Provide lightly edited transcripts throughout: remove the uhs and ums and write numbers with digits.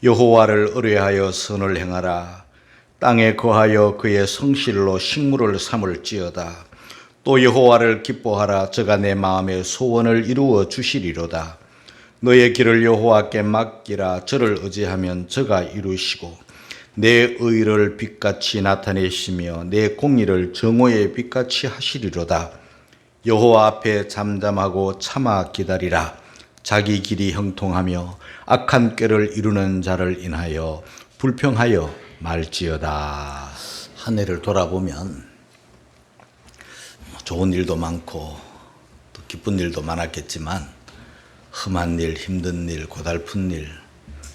여호와를 의뢰하여 선을 행하라. 땅에 거하여 그의 성실로 식물을 삼을지어다. 또 여호와를 기뻐하라. 저가 내 마음의 소원을 이루어 주시리로다. 너의 길을 여호와께 맡기라. 저를 의지하면 저가 이루시고 내 의를 빛같이 나타내시며 내 공의를 정오의 빛같이 하시리로다. 여호와 앞에 잠잠하고 참아 기다리라. 자기 길이 형통하며 악한 꾀를 이루는 자를 인하여 불평하여 말지어다. 한 해를 돌아보면 좋은 일도 많고 또 기쁜 일도 많았겠지만 험한 일, 힘든 일, 고달픈 일,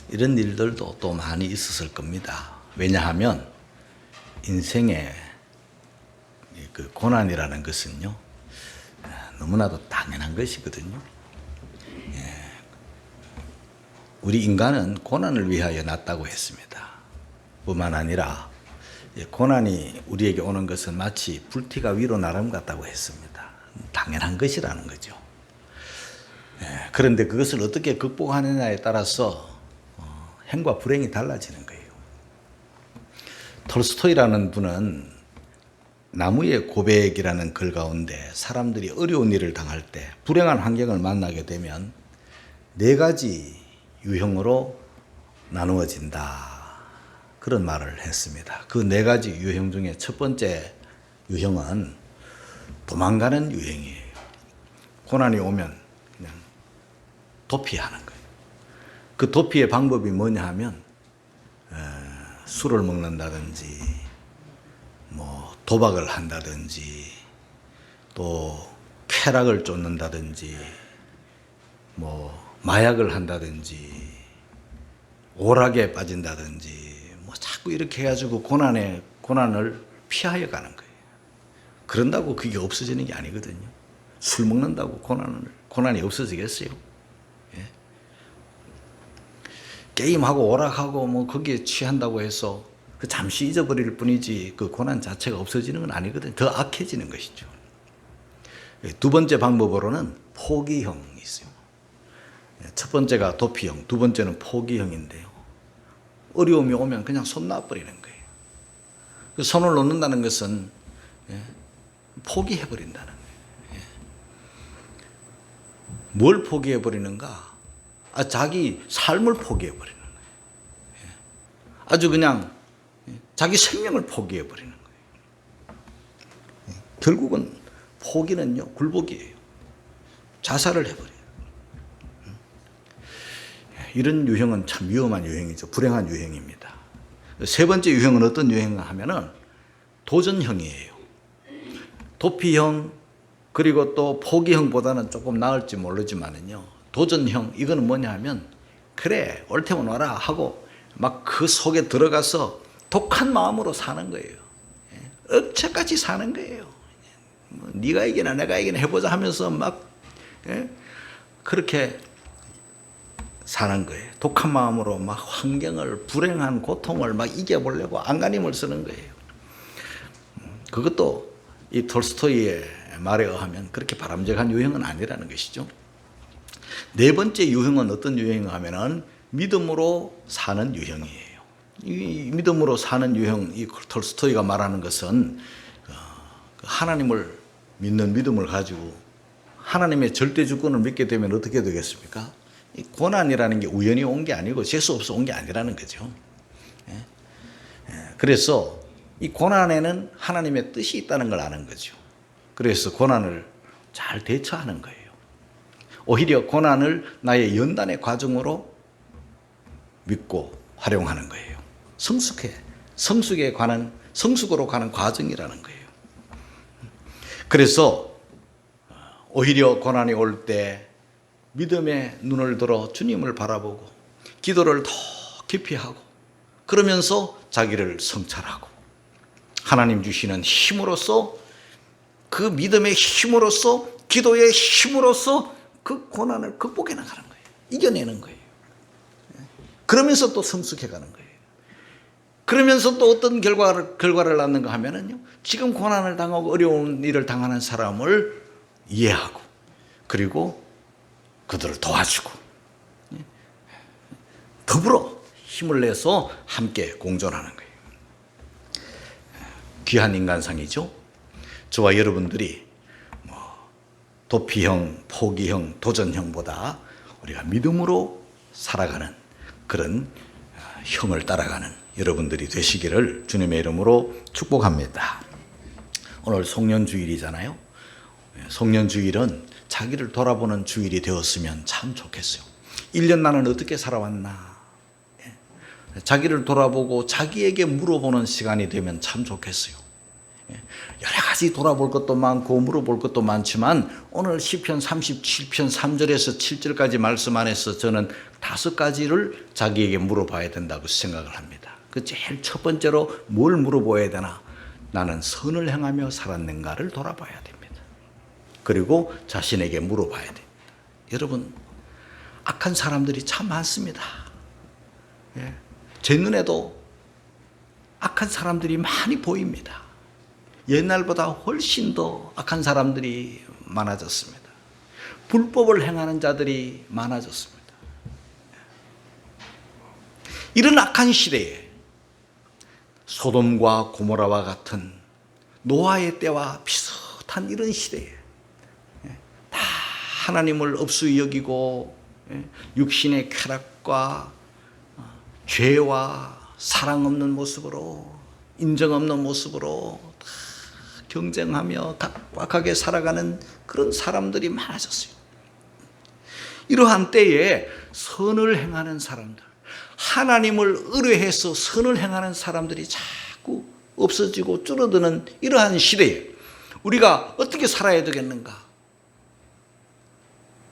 이런 일들도 또 많이 있었을 겁니다. 왜냐하면 인생의 그 고난이라는 것은요, 너무나도 당연한 것이거든요. 우리 인간은 고난을 위하여 났다고 했습니다. 뿐만 아니라 고난이 우리에게 오는 것은 마치 불티가 위로 나름 같다고 했습니다. 당연한 것이라는 거죠. 그런데 그것을 어떻게 극복하느냐에 따라서 행과 불행이 달라지는 거예요. 톨스토이라는 분은 나무의 고백이라는 글 가운데 사람들이 어려운 일을 당할 때, 불행한 환경을 만나게 되면 4가지 유형으로 나누어진다, 그런 말을 했습니다. 그 4가지 유형 중에 첫 번째 유형은 도망가는 유형이에요. 고난이 오면 그냥 도피하는 거예요. 그 도피의 방법이 뭐냐 하면 술을 먹는다든지 뭐 도박을 한다든지 또 쾌락을 쫓는다든지 뭐 마약을 한다든지 오락에 빠진다든지 뭐 자꾸 이렇게 해가지고 고난을 피하여 가는 거예요. 그런다고 그게 없어지는 게 아니거든요. 술 먹는다고 고난이 없어지겠어요? 예? 게임하고 오락하고 뭐 거기에 취한다고 해서 그 잠시 잊어버릴 뿐이지 그 고난 자체가 없어지는 건 아니거든요. 더 악해지는 것이죠. 두 번째 방법으로는 포기형이 있어요. 첫 번째가 도피형, 두 번째는 포기형인데요. 어려움이 오면 그냥 손 놔버리는 거예요. 그 손을 놓는다는 것은 포기해버린다는 거예요. 뭘 포기해버리는가? 자기 삶을 포기해버리는 거예요. 아주 그냥 자기 생명을 포기해버리는 거예요. 결국은 포기는요, 굴복이에요. 자살을 해버려요. 이런 유형은 참 위험한 유형이죠. 불행한 유형입니다. 세 번째 유형은 어떤 유형인가 하면은 도전형이에요. 도피형, 그리고 또 포기형보다는 조금 나을지 모르지만은요, 도전형, 이거는 뭐냐 하면, 그래, 올 테면 와라 하고 막 그 속에 들어가서 독한 마음으로 사는 거예요. 억체까지 사는 거예요. 네가 이기나 내가 이기나 해보자 하면서 막 그렇게 사는 거예요. 독한 마음으로 막 환경을, 불행한 고통을 막 이겨보려고 안간힘을 쓰는 거예요. 그것도 이 톨스토이의 말에 의하면 그렇게 바람직한 유형은 아니라는 것이죠. 네 번째 유형은 어떤 유형인가 하면은 믿음으로 사는 유형이에요. 이 믿음으로 사는 유형, 이 톨스토이가 말하는 것은 하나님을 믿는 믿음을 가지고 하나님의 절대 주권을 믿게 되면 어떻게 되겠습니까? 이 고난이라는 게 우연히 온 게 아니고 재수 없어 온 게 아니라는 거죠. 그래서 이 고난에는 하나님의 뜻이 있다는 걸 아는 거죠. 그래서 고난을 잘 대처하는 거예요. 오히려 고난을 나의 연단의 과정으로 믿고 활용하는 거예요. 성숙으로 가는 과정이라는 거예요. 그래서 오히려 고난이 올 때 믿음의 눈을 들어 주님을 바라보고 기도를 더 깊이 하고 그러면서 자기를 성찰하고 하나님 주시는 힘으로써, 그 믿음의 힘으로써, 기도의 힘으로써 그 고난을 극복해 나가는 거예요. 이겨내는 거예요. 그러면서 또 성숙해 가는 거예요. 그러면서 또 어떤 결과를 낳는가 하면은요, 지금 고난을 당하고 어려운 일을 당하는 사람을 이해하고 그리고 그들을 도와주고 더불어 힘을 내서 함께 공존하는 거예요. 귀한 인간상이죠. 저와 여러분들이 도피형, 포기형, 도전형보다 우리가 믿음으로 살아가는 그런 형을 따라가는 여러분들이 되시기를 주님의 이름으로 축복합니다. 오늘 송년주일이잖아요. 송년주일은 자기를 돌아보는 주일이 되었으면 참 좋겠어요. 1년 나는 어떻게 살아왔나, 자기를 돌아보고 자기에게 물어보는 시간이 되면 참 좋겠어요. 여러 가지 돌아볼 것도 많고 물어볼 것도 많지만 오늘 시편 37편 3절에서 7절까지 말씀 안에서 저는 5가지를 자기에게 물어봐야 된다고 생각을 합니다. 그 제일 첫 번째로 뭘 물어봐야 되나? 나는 선을 행하며 살았는가를 돌아봐야 됩니다. 그리고 자신에게 물어봐야 됩니다. 여러분, 악한 사람들이 참 많습니다. 제 눈에도 악한 사람들이 많이 보입니다. 옛날보다 훨씬 더 악한 사람들이 많아졌습니다. 불법을 행하는 자들이 많아졌습니다. 이런 악한 시대에 소돔과 고모라와 같은 노아의 때와 비슷한 이런 시대에 다 하나님을 없이 여기고 육신의 쾌락과 죄와 사랑 없는 모습으로, 인정 없는 모습으로 다 경쟁하며 각박하게 살아가는 그런 사람들이 많아졌어요. 이러한 때에 선을 행하는 사람들, 하나님을 의뢰해서 선을 행하는 사람들이 자꾸 없어지고 줄어드는 이러한 시대에 우리가 어떻게 살아야 되겠는가?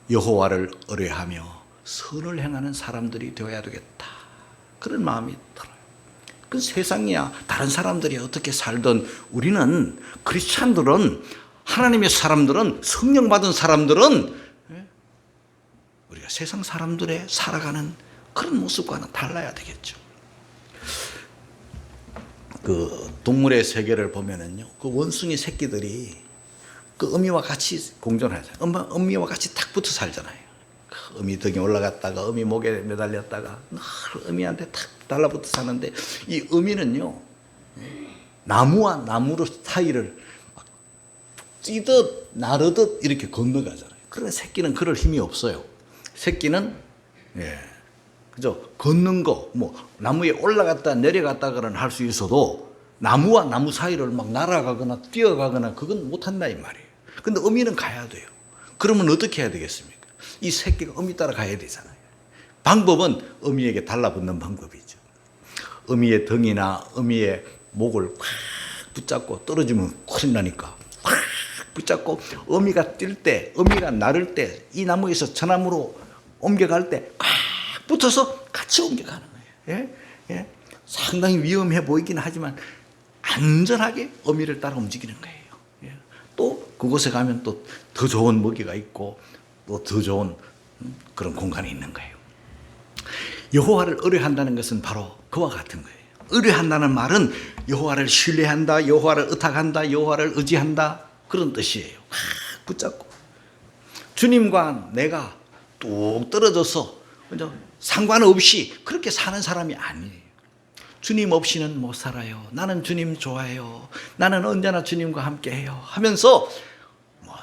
여호와를 의뢰하며 선을 행하는 사람들이 되어야 되겠다, 그런 마음이 들어요. 그 세상이야 다른 사람들이 어떻게 살든 우리는, 크리스찬들은, 하나님의 사람들은, 성령 받은 사람들은 우리가 세상 사람들의 살아가는 그런 모습과는 달라야 되겠죠. 그 동물의 세계를 보면은요, 그 원숭이 새끼들이 그 어미와 같이 공존하잖아요. 어미와 같이 딱 붙어 살잖아요. 어미 등에 올라갔다가 어미 목에 매달렸다가 늘 어미한테 탁 달라붙어 사는데, 이 어미는요 나무와 나무 사이를 막 뛰듯 나르듯 이렇게 건너가잖아요. 그러나 새끼는 그럴 힘이 없어요. 새끼는 그죠, 걷는 거, 뭐 나무에 올라갔다 내려갔다가는 할 수 있어도 나무와 나무 사이를 막 날아가거나 뛰어가거나 그건 못한다 이 말이에요. 근데 어미는 가야 돼요. 그러면 어떻게 해야 되겠습니까? 이 새끼가 어미 따라 가야 되잖아요. 방법은 어미에게 달라붙는 방법이죠. 어미의 등이나 어미의 목을 꽉 붙잡고, 떨어지면 큰일 나니까 꽉 붙잡고, 어미가 뛸 때, 어미가 나를 때, 이 나무에서 저 나무로 옮겨갈 때 꽉 붙어서 같이 옮겨가는 거예요. 상당히 위험해 보이긴 하지만 안전하게 어미를 따라 움직이는 거예요. 또 그곳에 가면 또 더 좋은 먹이가 있고 또 더 좋은 그런 공간이 있는 거예요. 여호와를 의뢰한다는 것은 바로 그와 같은 거예요. 의뢰한다는 말은 여호와를 신뢰한다, 여호와를 의탁한다, 여호와를 의지한다, 그런 뜻이에요. 붙잡고 주님과 내가 뚝 떨어져서 상관없이 그렇게 사는 사람이 아니에요. 주님 없이는 못 살아요. 나는 주님 좋아해요. 나는 언제나 주님과 함께해요 하면서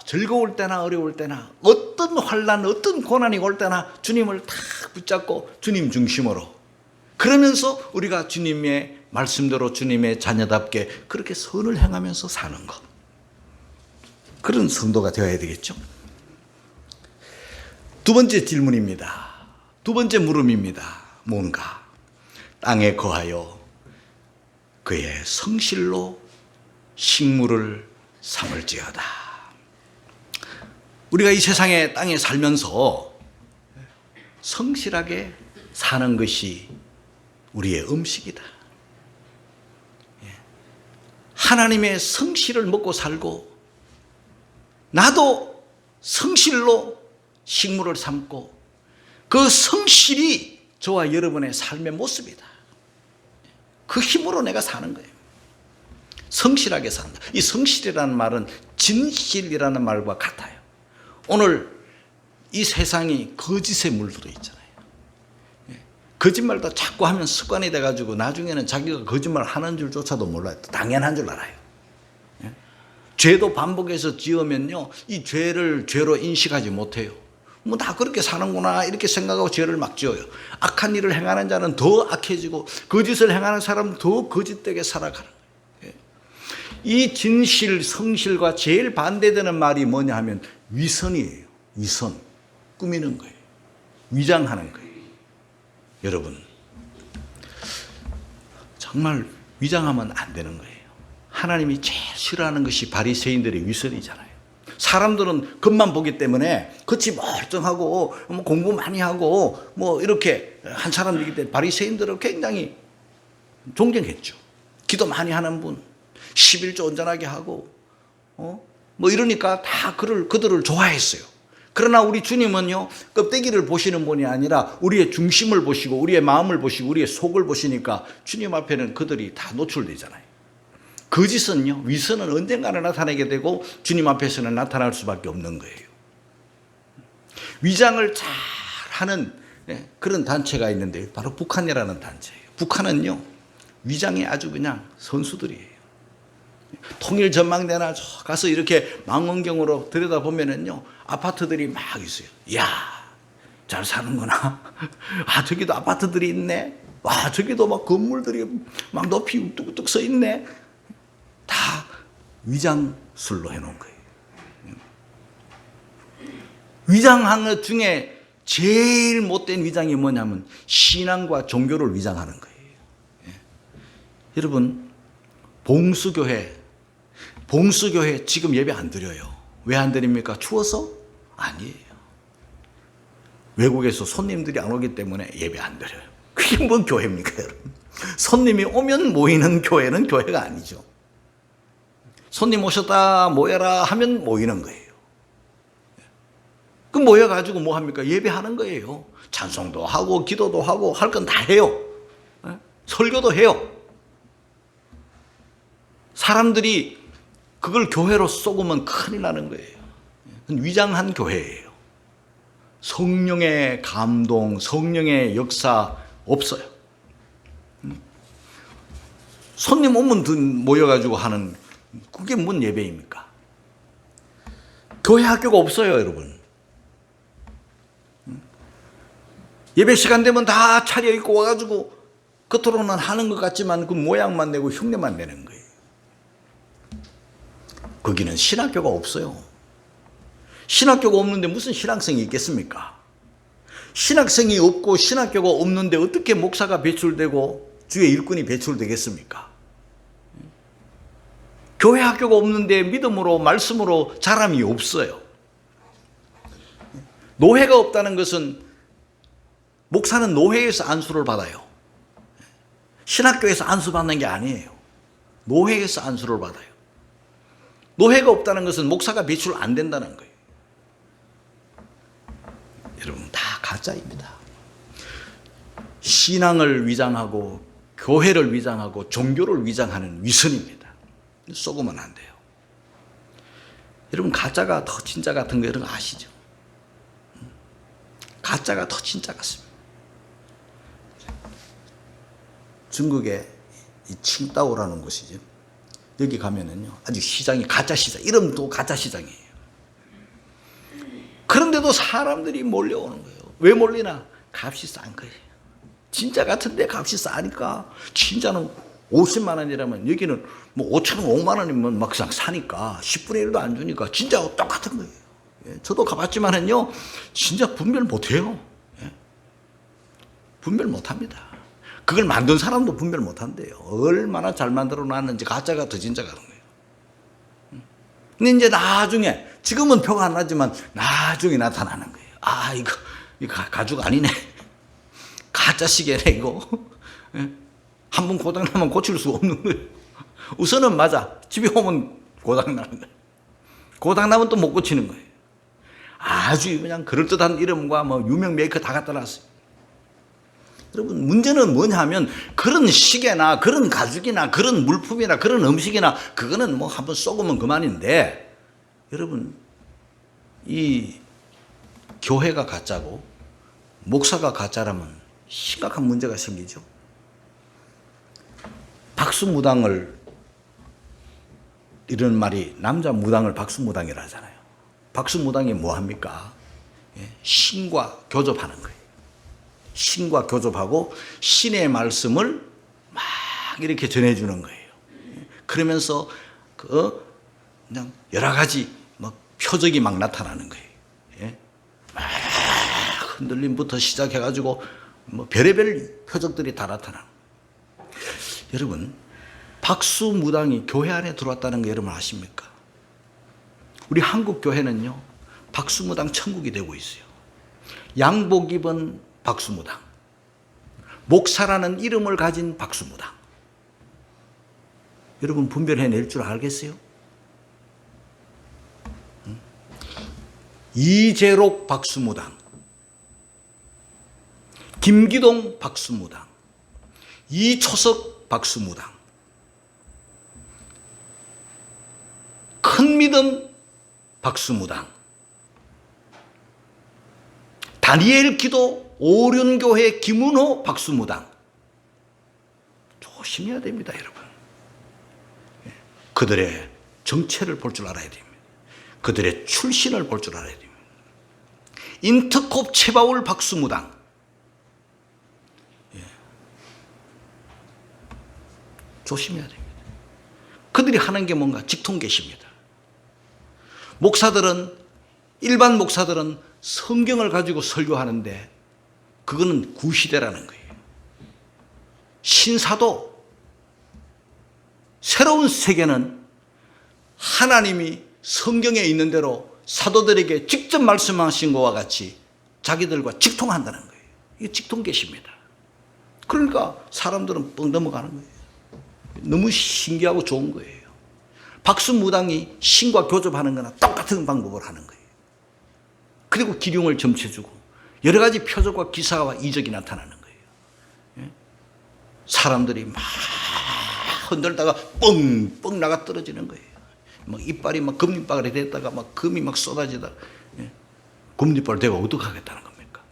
즐거울 때나 어려울 때나 어떤 환난, 어떤 고난이 올 때나 주님을 탁 붙잡고 주님 중심으로, 그러면서 우리가 주님의 말씀대로 주님의 자녀답게 그렇게 선을 행하면서 사는 것, 그런 성도가 되어야 되겠죠. 두 번째 질문입니다. 두 번째 물음입니다. 뭔가 땅에 거하여 그의 성실로 식물을 삼을지어다. 우리가 이 세상에 땅에 살면서 성실하게 사는 것이 우리의 음식이다. 하나님의 성실을 먹고 살고, 나도 성실로 식물을 삼고, 그 성실이 저와 여러분의 삶의 모습이다. 그 힘으로 내가 사는 거예요. 성실하게 산다. 이 성실이라는 말은 진실이라는 말과 같아요. 오늘 이 세상이 거짓에 물들어 있잖아요. 거짓말도 자꾸 하면 습관이 돼가지고 나중에는 자기가 거짓말 하는 줄조차도 몰라요. 당연한 줄 알아요. 예? 죄도 반복해서 지으면요, 이 죄를 죄로 인식하지 못해요. 뭐 다 그렇게 사는구나 이렇게 생각하고 죄를 막 지어요. 악한 일을 행하는 자는 더 악해지고 거짓을 행하는 사람은 더 거짓되게 살아가는 거예요. 이 진실, 성실과 제일 반대되는 말이 뭐냐 하면 위선이에요. 위선. 꾸미는 거예요. 위장하는 거예요. 여러분, 정말 위장하면 안 되는 거예요. 하나님이 제일 싫어하는 것이 바리새인들의 위선이잖아요. 사람들은 겉만 보기 때문에 겉이 멀쩡하고 뭐 공부 많이 하고 뭐 이렇게 한 사람이기 때문에 바리새인들을 굉장히 존경했죠. 기도 많이 하는 분, 11조 온전하게 하고 뭐 이러니까 다 그들을 좋아했어요. 그러나 우리 주님은요, 껍데기를 보시는 분이 아니라 우리의 중심을 보시고 우리의 마음을 보시고 우리의 속을 보시니까 주님 앞에는 그들이 다 노출되잖아요. 거짓은요, 위선은 언젠가는 나타나게 되고 주님 앞에서는 나타날 수밖에 없는 거예요. 위장을 잘 하는 그런 단체가 있는데 바로 북한이라는 단체예요. 북한은요, 위장이 아주 그냥 선수들이에요. 통일 전망대나 가서 이렇게 망원경으로 들여다보면은요, 아파트들이 막 있어요. 이야, 잘 사는구나. 아, 저기도 아파트들이 있네. 와, 저기도 막 건물들이 막 높이 우뚝우뚝 서 있네. 다 위장술로 해놓은 거예요. 위장한 것 중에 제일 못된 위장이 뭐냐면 신앙과 종교를 위장하는 거예요. 여러분, 봉수교회 지금 예배 안 드려요. 왜 안 드립니까? 추워서? 아니에요. 외국에서 손님들이 안 오기 때문에 예배 안 드려요. 그게 뭔 교회입니까, 여러분? 손님이 오면 모이는 교회는 교회가 아니죠. 손님 오셨다 모여라 하면 모이는 거예요. 그럼 모여가지고 뭐 합니까? 예배하는 거예요. 찬송도 하고 기도도 하고 할 건 다 해요. 설교도 해요. 사람들이 그걸 교회로 쏘으면 큰일 나는 거예요. 위장한 교회예요. 성령의 감동, 성령의 역사 없어요. 손님 오면 모여가지고 하는 그게 뭔 예배입니까? 교회 학교가 없어요, 여러분. 예배 시간 되면 다 차려입고 와가지고 겉으로는 하는 것 같지만 그 모양만 내고 흉내만 내는 거예요. 거기는 신학교가 없어요. 신학교가 없는데 무슨 신학생이 있겠습니까? 신학생이 없고 신학교가 없는데 어떻게 목사가 배출되고 주의 일꾼이 배출되겠습니까? 교회 학교가 없는데 믿음으로 말씀으로 자람이 없어요. 노회가 없다는 것은 목사는 노회에서 안수를 받아요. 신학교에서 안수받는 게 아니에요. 노회에서 안수를 받아요. 노회가 없다는 것은 목사가 배출 안 된다는 거예요. 여러분, 다 가짜입니다. 신앙을 위장하고 교회를 위장하고 종교를 위장하는 위선입니다. 속으면 안 돼요. 여러분, 가짜가 더 진짜 같은 거 이런 거 아시죠? 가짜가 더 진짜 같습니다. 중국의 이 칭다오라는 곳이죠. 여기 가면은요, 아주 시장이 가짜 시장, 이름도 가짜 시장이에요. 그런데도 사람들이 몰려오는 거예요. 왜 몰리나? 값이 싼 거예요. 진짜 같은데 값이 싸니까, 진짜는 50만 원이라면 여기는 뭐 5천 원, 5만 원이면 막상 사니까 10분의 1도 안 주니까 진짜 똑같은 거예요. 예, 저도 가봤지만은요, 진짜 분별 못 해요. 예, 분별 못 합니다. 그걸 만든 사람도 분별 못 한대요. 얼마나 잘 만들어 놨는지 가짜가 더 진짜 같은 거예요. 근데 이제 나중에, 지금은 표가 안 나지만 나중에 나타나는 거예요. 아, 이거 가죽 아니네. 가짜 시계네, 이거. 한 번 고장나면 고칠 수 없는 거예요. 우선은 맞아. 집에 오면 고장나는 거예요. 고장나면 또 못 고치는 거예요. 아주 그냥 그럴듯한 이름과 뭐 유명 메이커 다 갖다 놨어요. 여러분, 문제는 뭐냐 하면 그런 시계나 그런 가죽이나 그런 물품이나 그런 음식이나 그거는 뭐 한번 쏘으면 그만인데, 여러분, 이 교회가 가짜고 목사가 가짜라면 심각한 문제가 생기죠. 박수무당을, 이런 말이, 남자 무당을 박수무당이라 하잖아요. 박수무당이 뭐합니까? 신과 교접하는 거예요. 신과 교접하고 신의 말씀을 막 이렇게 전해주는 거예요. 그러면서 그냥 여러 가지 표적이 막 나타나는 거예요. 막 흔들림부터 시작해가지고 별의별 표적들이 다 나타나는 거예요. 여러분, 박수무당이 교회 안에 들어왔다는 거 여러분 아십니까? 우리 한국 교회는요, 박수무당 천국이 되고 있어요. 양복 입은 박수무당, 목사라는 이름을 가진 박수무당. 여러분 분별해낼 줄 알겠어요? 이재록 박수무당, 김기동 박수무당, 이초석 박수무당, 큰 믿음 박수무당, 다니엘 기도 오륜교회 김은호 박수무당. 조심해야 됩니다, 여러분. 그들의 정체를 볼 줄 알아야 됩니다. 그들의 출신을 볼 줄 알아야 됩니다. 인트콥 최바울 박수무당. 조심해야 됩니다. 그들이 하는 게 뭔가 직통계시입니다. 목사들은, 일반 목사들은 성경을 가지고 설교하는데 그거는 구시대라는 거예요. 신사도, 새로운 세계는 하나님이 성경에 있는 대로 사도들에게 직접 말씀하신 것과 같이 자기들과 직통한다는 거예요. 이게 직통계시입니다. 그러니까 사람들은 뻥 넘어가는 거예요. 너무 신기하고 좋은 거예요. 박수무당이 신과 교접하는 거나 똑같은 방법을 하는 거예요. 그리고 기륭을 점쳐주고 여러 가지 표적과 기사와 이적이 나타나는 거예요. 사람들이 막 흔들다가 뻥뻥 나가 떨어지는 거예요. 막 이빨이 막 금리빨이 됐다가 막 금이 막 쏟아지다가, 금리빨 되고 어떡하겠다는 겁니까?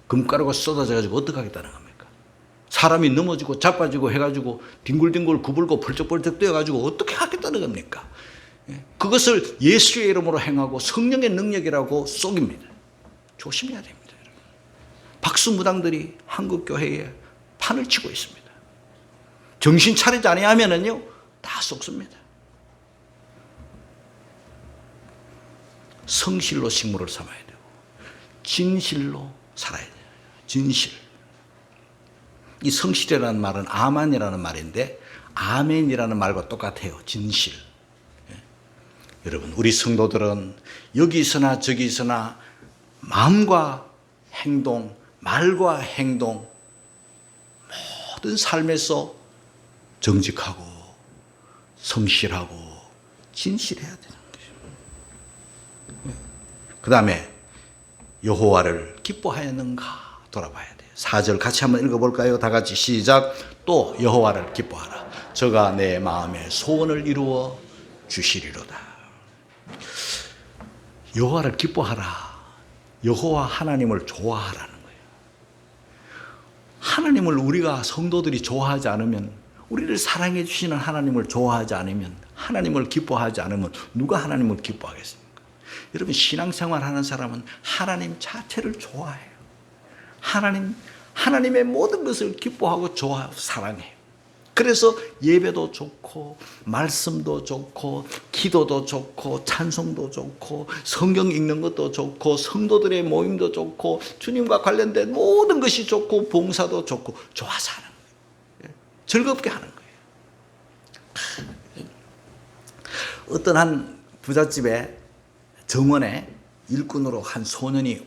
금가루가 쏟아져가지고 어떡하겠다는 겁니까? 사람이 넘어지고 자빠지고 해가지고 뒹굴뒹굴 구불고 펄쩍펄쩍 뛰어가지고 어떻게 하겠다는 겁니까? 그것을 예수의 이름으로 행하고 성령의 능력이라고 속입니다. 조심해야 됩니다. 박수무당들이 한국교회에 판을 치고 있습니다. 정신 차리지 아니하면은요 다 속습니다. 성실로 식물을 삼아야 되고 진실로 살아야 돼요. 진실. 이 성실이라는 말은 아만이라는 말인데 아멘이라는 말과 똑같아요. 진실. 여러분, 우리 성도들은 여기 있으나 저기 있으나 마음과 행동, 말과 행동, 모든 삶에서 정직하고 성실하고 진실해야 되는 거죠. 그 다음에 여호와를 기뻐하였는가 돌아봐야 돼요. 4절 같이 한번 읽어볼까요? 다 같이 시작. 또 여호와를 기뻐하라. 저가 내 마음의 소원을 이루어 주시리로다. 여호와를 기뻐하라. 여호와 하나님을 좋아하라는 거예요. 하나님을 우리가 성도들이 좋아하지 않으면, 우리를 사랑해 주시는 하나님을 좋아하지 않으면, 하나님을 기뻐하지 않으면 누가 하나님을 기뻐하겠습니까? 여러분, 신앙생활 하는 사람은 하나님 자체를 좋아해요. 하나님의 모든 것을 기뻐하고 좋아하고 사랑해요. 그래서 예배도 좋고 말씀도 좋고 기도도 좋고 찬송도 좋고 성경 읽는 것도 좋고 성도들의 모임도 좋고 주님과 관련된 모든 것이 좋고 봉사도 좋고 좋아서 하는 거예요. 즐겁게 하는 거예요. 어떤 한 부잣집에 정원에 일꾼으로 한 소년이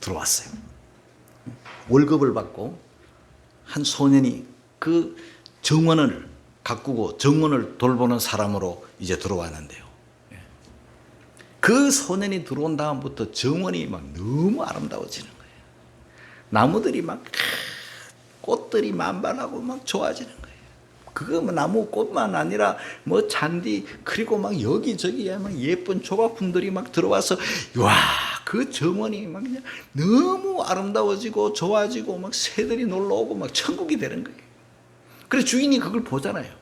들어왔어요. 월급을 받고 한 소년이 그 정원을 가꾸고 정원을 돌보는 사람으로 이제 들어왔는데요. 그 소년이 들어온 다음부터 정원이 막 너무 아름다워지는 거예요. 나무들이 막 꽃들이 만발하고 막 좋아지는 거예요. 그거 뭐 나무 꽃만 아니라 뭐 잔디 그리고 막 여기저기에 막 예쁜 조각품들이 막 들어와서 와 그 정원이 막 그냥 너무 아름다워지고 좋아지고 막 새들이 놀러 오고 막 천국이 되는 거예요. 그래서 주인이 그걸 보잖아요.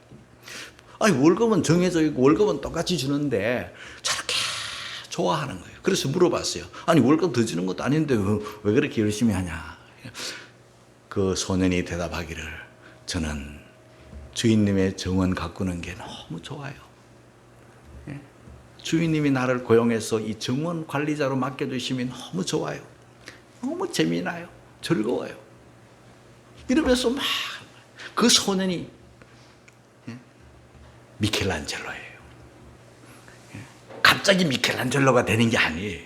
아니, 월급은 정해져 있고 월급은 똑같이 주는데 저렇게 좋아하는 거예요. 그래서 물어봤어요. 아니, 월급 더 주는 것도 아닌데 왜 그렇게 열심히 하냐. 그 소년이 대답하기를, 저는 주인님의 정원 가꾸는 게 너무 좋아요. 주인님이 나를 고용해서 이 정원 관리자로 맡겨주시면 너무 좋아요. 너무 재미나요. 즐거워요. 이러면서 막 그 소년이 미켈란젤로예요. 갑자기 미켈란젤로가 되는 게 아니에요.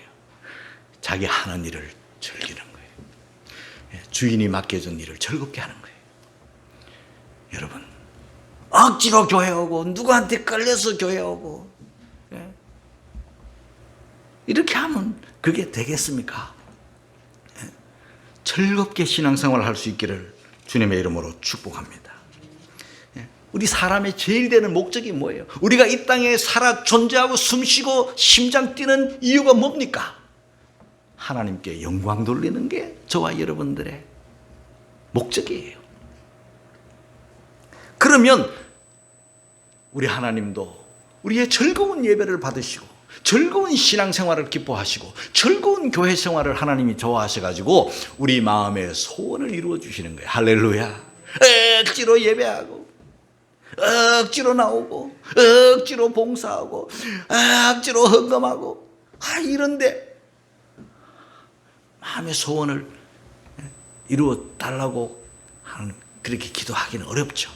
자기 하는 일을 즐기는 거예요. 주인이 맡겨준 일을 즐겁게 하는 거예요. 여러분, 억지로 교회 오고 누구한테 끌려서 교회 오고 이렇게 하면 그게 되겠습니까? 즐겁게 신앙생활을 할 수 있기를 주님의 이름으로 축복합니다. 우리 사람의 제일 되는 목적이 뭐예요? 우리가 이 땅에 살아 존재하고 숨쉬고 심장 뛰는 이유가 뭡니까? 하나님께 영광 돌리는 게 저와 여러분들의 목적이에요. 그러면 우리 하나님도 우리의 즐거운 예배를 받으시고 즐거운 신앙생활을 기뻐하시고 즐거운 교회 생활을 하나님이 좋아하셔가지고 우리 마음의 소원을 이루어 주시는 거예요. 할렐루야. 억지로 예배하고 억지로 나오고 억지로 봉사하고 억지로 헌금하고 이런데 마음의 소원을 이루어 달라고 하는, 그렇게 기도하기는 어렵죠.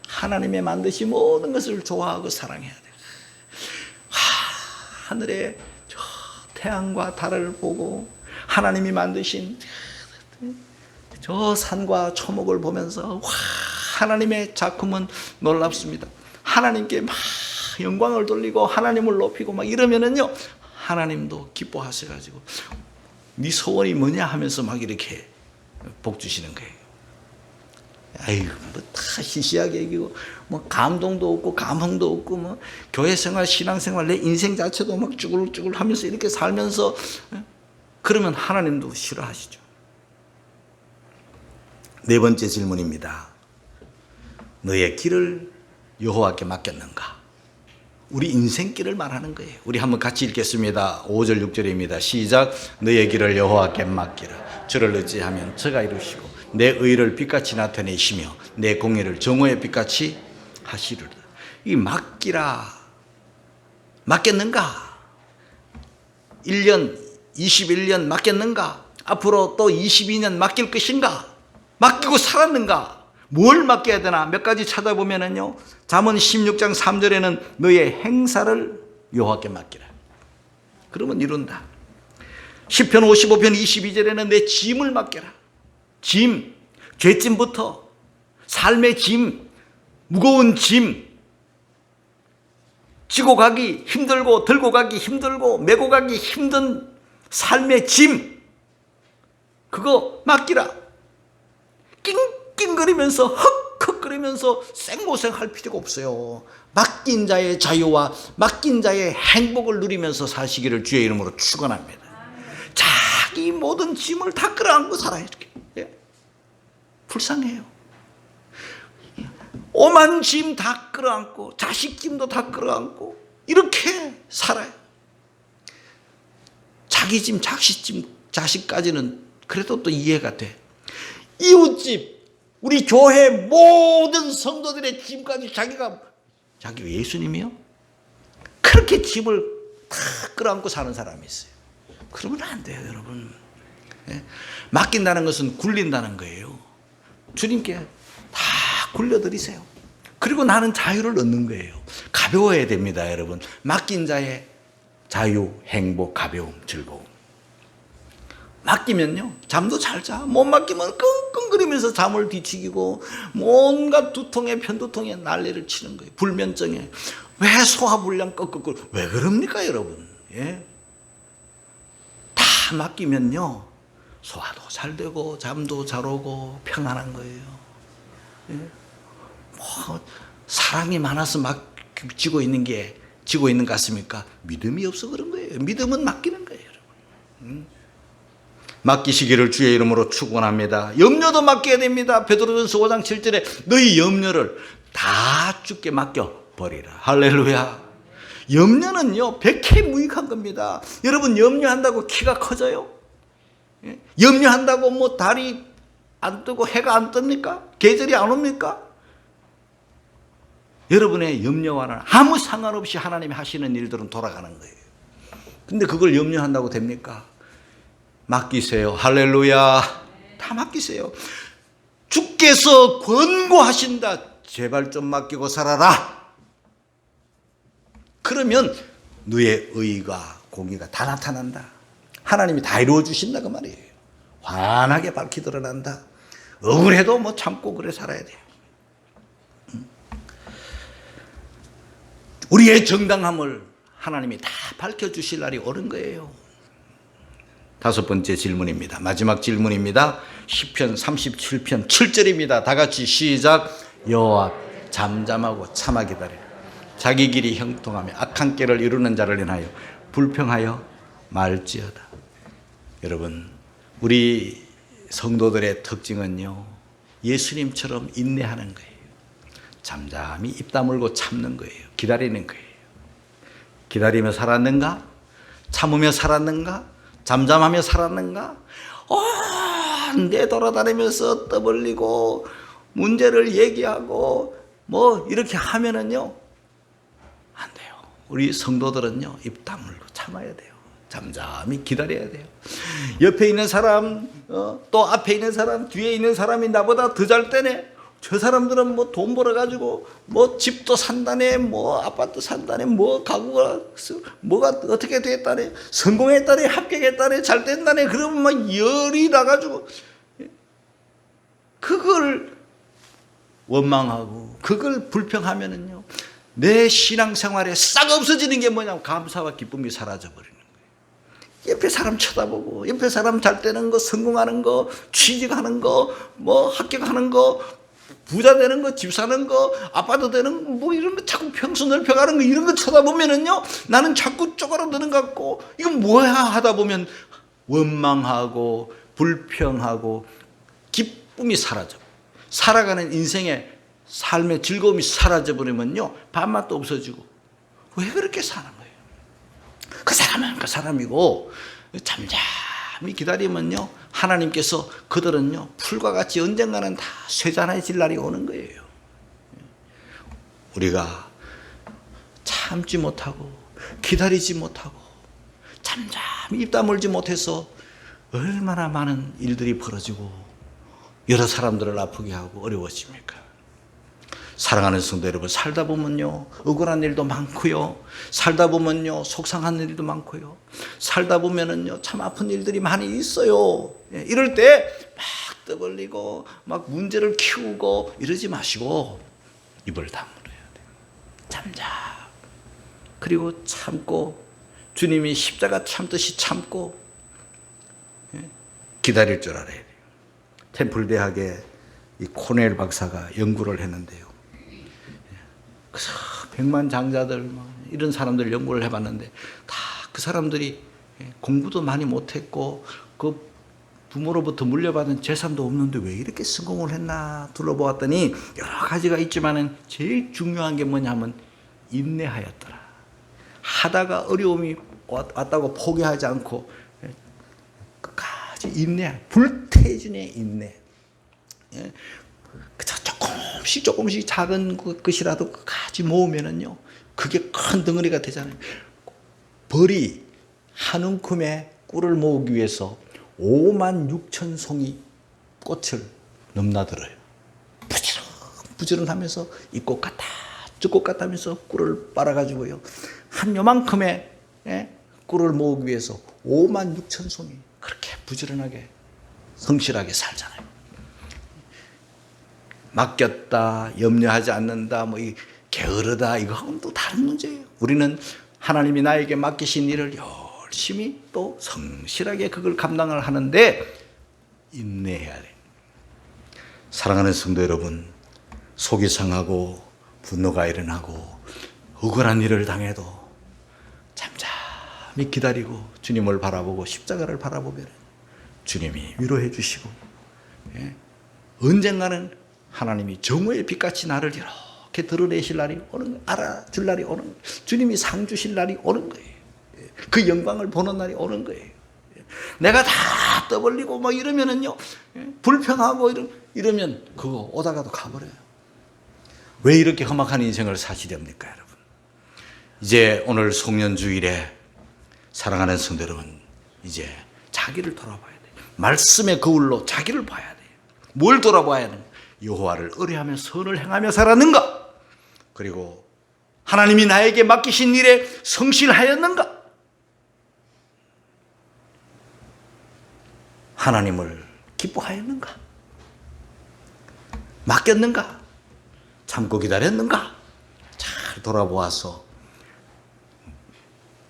하나님의 만드신 모든 것을 좋아하고 사랑해야 돼요. 하늘에 저 태양과 달을 보고 하나님이 만드신 저 산과 초목을 보면서 하나님의 작품은 놀랍습니다. 하나님께 막 영광을 돌리고 하나님을 높이고 막 이러면은요, 하나님도 기뻐하셔가지고 네 소원이 뭐냐 하면서 막 이렇게 복 주시는 거예요. 아이고, 뭐 다 시시하게 얘기고 뭐 감동도 없고 감흥도 없고 뭐 교회 생활, 신앙 생활, 내 인생 자체도 막 쭈글쭈글 하면서 이렇게 살면서 그러면 하나님도 싫어하시죠. 네 번째 질문입니다. 너의 길을 여호와께 맡겼는가? 우리 인생길을 말하는 거예요. 우리 한번 같이 읽겠습니다. 5절 6절입니다. 시작. 너의 길을 여호와께 맡기라. 저를 의지하면 저가 이루시고 내 의를 빛같이 나타내시며 내 공의를 정오의 빛같이 하시리라. 이 맡기라. 맡겼는가? 1년, 21년 맡겼는가? 앞으로 또 22년 맡길 것인가? 맡기고 살았는가? 뭘 맡겨야 되나? 몇 가지 찾아보면은요, 잠언 16장 3절에는 너의 행사를 여호와께 맡기라. 그러면 이룬다. 시편 55편 22절에는 내 짐을 맡겨라. 짐, 죄짐부터 삶의 짐, 무거운 짐, 지고 가기 힘들고 들고 가기 힘들고 메고 가기 힘든 삶의 짐, 그거 맡기라. 낑낑거리면서 헉헉거리면서 생고생할 필요가 없어요. 맡긴 자의 자유와 맡긴 자의 행복을 누리면서 사시기를 주의 이름으로 축원합니다. 자기 모든 짐을 다 끌어안고 살아요. 이렇게. 불쌍해요. 오만 짐 다 끌어안고 자식 짐도 다 끌어안고 이렇게 살아요. 자기 짐, 자식 짐, 자식까지는 그래도 또 이해가 돼. 이웃집, 우리 교회 모든 성도들의 짐까지 자기가 예수님이요? 그렇게 짐을 다 끌어안고 사는 사람이 있어요. 그러면 안 돼요, 여러분. 맡긴다는 것은 굴린다는 거예요. 주님께 다 굴려드리세요. 그리고 나는 자유를 얻는 거예요. 가벼워야 됩니다, 여러분. 맡긴 자의 자유, 행복, 가벼움, 즐거움. 맡기면요, 잠도 잘 자. 못 맡기면 끙끙거리면서 잠을 뒤치기고 온갖 두통에 편두통에 난리를 치는 거예요. 불면증에. 왜 소화불량 끄끄끄, 왜 그럽니까, 여러분? 예? 다 맡기면요, 소화도 잘 되고 잠도 잘 오고 평안한 거예요. 예? 뭐 사랑이 많아서 막 지고 있는 것 같습니까? 믿음이 없어 그런 거예요. 믿음은 맡기는 거예요. 맡기시기를 주의 이름으로 축원합니다. 염려도 맡겨야 됩니다. 베드로전서 5장 7절에 너희 염려를 다 주께 맡겨버리라. 할렐루야. 염려는요, 백해무익한 겁니다. 여러분, 염려한다고 키가 커져요? 염려한다고 뭐 달이 안 뜨고 해가 안 뜹니까? 계절이 안 옵니까? 여러분의 염려와는 아무 상관없이 하나님이 하시는 일들은 돌아가는 거예요. 근데 그걸 염려한다고 됩니까? 맡기세요. 할렐루야. 다 맡기세요. 주께서 권고하신다. 제발 좀 맡기고 살아라. 그러면 너의 의가 공의가 다 나타난다. 하나님이 다 이루어 주신다 그 말이에요. 환하게 밝히 드러난다. 억울해도 뭐 참고 그래 살아야 돼요. 우리의 정당함을 하나님이 다 밝혀주실 날이 오는 거예요. 5번째 질문입니다. 마지막 질문입니다. 시편 37편 7절입니다. 다 같이 시작. 여호와 잠잠하고 참아 기다리라. 자기 길이 형통하며 악한 길을 이루는 자를 인하여 불평하여 말지어다. 여러분, 우리 성도들의 특징은요, 예수님처럼 인내하는 거예요. 잠잠히 입 다물고 참는 거예요. 기다리는 거예요. 기다리며 살았는가? 참으며 살았는가? 잠잠하며 살았는가? 내돌아다니면서 떠벌리고 문제를 얘기하고 뭐 이렇게 하면은요 안 돼요. 우리 성도들은요 입 다물고 참아야 돼요. 잠잠히 기다려야 돼요. 옆에 있는 사람, 또 앞에 있는 사람, 뒤에 있는 사람이 나보다 더 잘 때네. 저 사람들은 뭐 돈 벌어가지고 뭐 집도 산다네, 뭐 아파트 산다네, 뭐 가구가 뭐가 어떻게 됐다네, 성공했다네, 합격했다네, 잘 된다네. 그러면 막 열이 나가지고 그걸 원망하고 그걸 불평하면은요 내 신앙생활에 싹 없어지는 게 뭐냐면 감사와 기쁨이 사라져버리는 거예요. 옆에 사람 쳐다보고 옆에 사람 잘 되는 거, 성공하는 거, 취직하는 거, 뭐 합격하는 거, 부자 되는 거, 집 사는 거, 아파트 되는 거, 뭐 이런 거 자꾸 평수 넓혀가는 거 이런 거 쳐다보면은요 나는 자꾸 쪼그라드는 것 같고 이건 뭐야 하다 보면 원망하고 불평하고 기쁨이 사라져. 살아가는 인생의 삶의 즐거움이 사라져버리면요 밥맛도 없어지고 왜 그렇게 사는 거예요? 그 사람은 그 사람이고 잠잠히 기다리면요 하나님께서 그들은요 풀과 같이 언젠가는 다 쇠잔해질 날이 오는 거예요. 우리가 참지 못하고 기다리지 못하고 잠잠히 입 다물지 못해서 얼마나 많은 일들이 벌어지고 여러 사람들을 아프게 하고 어려워집니까? 사랑하는 성도 여러분, 살다 보면요 억울한 일도 많고요, 살다 보면요 속상한 일도 많고요, 살다 보면은요 참 아픈 일들이 많이 있어요. 이럴 때 막 떠벌리고 막 문제를 키우고 이러지 마시고 입을 다물어야 돼요. 잠잠. 그리고 참고 주님이 십자가 참듯이 참고 기다릴 줄 알아야 돼요. 템플 대학에 이 코넬 박사가 연구를 했는데요. 그래서 백만장자들 이런 사람들 연구를 해봤는데 다 그 사람들이 공부도 많이 못했고 그 부모로부터 물려받은 재산도 없는데 왜 이렇게 성공을 했나 둘러보았더니 여러 가지가 있지만은 제일 중요한 게 뭐냐면 인내하였더라. 하다가 어려움이 왔다고 포기하지 않고 끝까지 인내, 불태진의 인내. 조금씩 작은 것이라도 끝까지 모으면은요, 그게 큰 덩어리가 되잖아요. 벌이 한 움큼의 꿀을 모으기 위해서 56,000송이 꽃을 넘나들어요. 부지런하면서 이 꽃 같다, 저 꽃 같다 하면서 꿀을 빨아가지고요. 한 요만큼의 꿀을 모으기 위해서 56,000송이 그렇게 부지런하게 성실하게 살잖아요. 맡겼다, 염려하지 않는다, 뭐 이 게으르다, 이거하고는 또 다른 문제예요. 우리는 하나님이 나에게 맡기신 일을 열심히 또 성실하게 그걸 감당을 하는데 인내해야 돼요. 사랑하는 성도 여러분, 속이 상하고 분노가 일어나고 억울한 일을 당해도 참 기다리고 주님을 바라보고 십자가를 바라보면 주님이 위로해 주시고, 언젠가는 하나님이 정오의 빛같이 나를 이렇게 드러내실 날이 오는 거예요. 알아줄 날이 오는 거예요. 주님이 상 주실 날이 오는 거예요. 그 영광을 보는 날이 오는 거예요. 내가 다 떠벌리고 막 이러면은요, 불평하고 이러면 그거 오다가도 가버려요. 왜 이렇게 험악한 인생을 사시렵니까, 여러분? 이제 오늘 송년주일에 사랑하는 성도 여러분, 이제 자기를 돌아봐야 돼요. 말씀의 거울로 자기를 봐야 돼요. 뭘 돌아봐야 하는가? 여호와를 의뢰하며 선을 행하며 살았는가? 그리고 하나님이 나에게 맡기신 일에 성실하였는가? 하나님을 기뻐하였는가? 맡겼는가? 참고 기다렸는가? 잘 돌아보아서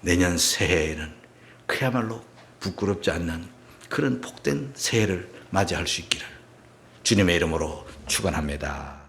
내년 새해에는 그야말로 부끄럽지 않는 그런 복된 새해를 맞이할 수 있기를 주님의 이름으로 축원합니다.